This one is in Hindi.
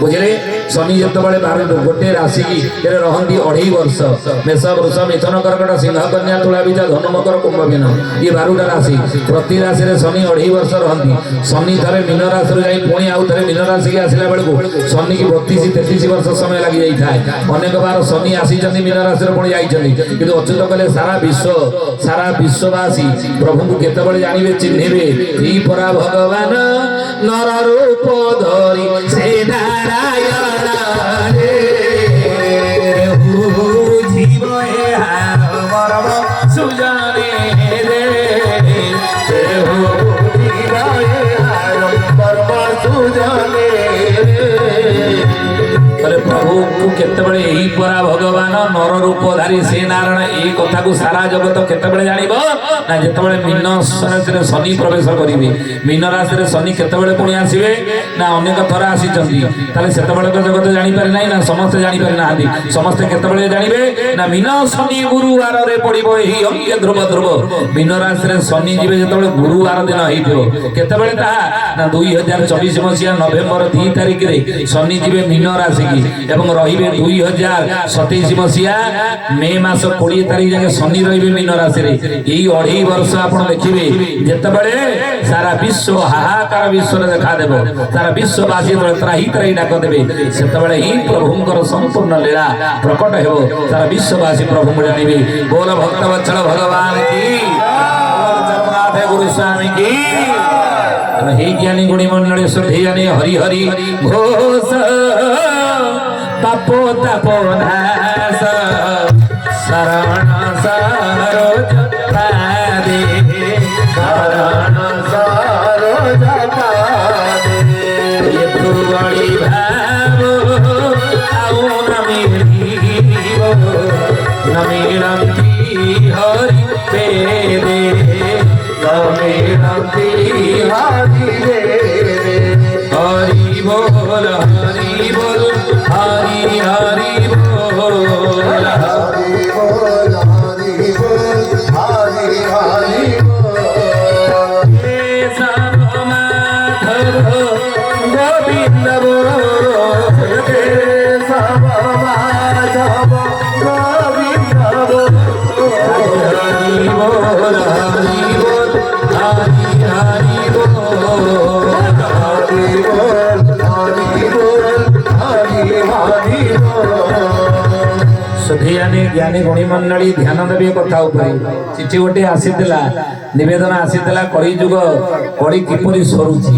बुझे शनि जो गोटे राशि की रहती 2.5 वर्ष मेष वृष मिथुन कर्कट सिंह कन्या तुला बीजा धनु मकर कुंभ मीन ये 12टा राशि प्रति राशि में शनि 2.5 वर्ष रहती शनि थे मीन राशि जाई पुणी आउ थे मीन राशि की आसला बेलू शनि की 32-33 वर्ष समय लगी जाए अनेक बार शनि आसी मीन राशि पुणी जाइए कि अच्युत कले सारा विश्ववासी प्रभु को केतबले जानवे चिन्हे ही परा भगवान नर रूप धरी से नारायण जीव सुजाने प्रभु को केतबले यही परा भगवान नर रूपधारी से नारायण यही कथा को सारा जगत केतबले जानिब ना जेतबले मीन राशि रे शनि प्रवेश करिवे मीन राशि रे शनि केतबले पुणी आसीबे ना अनेक थर आसी चंदी ताले सेतबले तो जगत जानि पारि नाही ना समस्त जानि पारि नाहांती समस्त केतबले जानिबे ना मीन शनि गुरुवार रे पड़िबो एही अंके ध्रुव मीन राशि रे शनि जिवे जेतबले गुरुवार दिन हेइथिबो केतबले ता ना 2024 मसिया नवेम्बर 2 तारिख रे शनि जिवे मीन राशि की एवं रहिबे 2027 मसिया मे मास 20 तारिख जाके शनि रहिबे मीन राशि रे एही 2.5 वर्ष आपण देखिबे जेतबेले सारा विश्व हाहाकार विश्व रे देखा देबो सारा विश्ववासी त्राही त्राही डाक देबे सेतबेले ही प्रभुंकर संपूर्ण लीला प्रकट हेबो सारा विश्ववासी प्रभु को जानिबे बोल भक्त वत्सल भगवान की जगन्नाथ गुरु स्वामी की हे ज्ञानी गुणी मंडली सुधे जाने हरि हरि घोष तपो तपो नाश शरण सरोज पादे शरण सरोज पादे ये तुवड़ी भाव आउ नमिरंती हरि पेदे नमिरंती हरि पेदे हरि बोल हरि बोल हरि हरि बोल हरि बोल हरि बोल हरि हरि बोल हे सब माधव गोविंद बोल हे सब माधव गोविंद बोल हरि बोल हरि बोल हरि हरि बोल हरि बोल हरि सुधियानी ज्ञानी गुणी मंडली ध्यान देवी कथा चिठी गोटे आसीला निवेदन आसीला कली जुग कड़ी किपरि सरुची।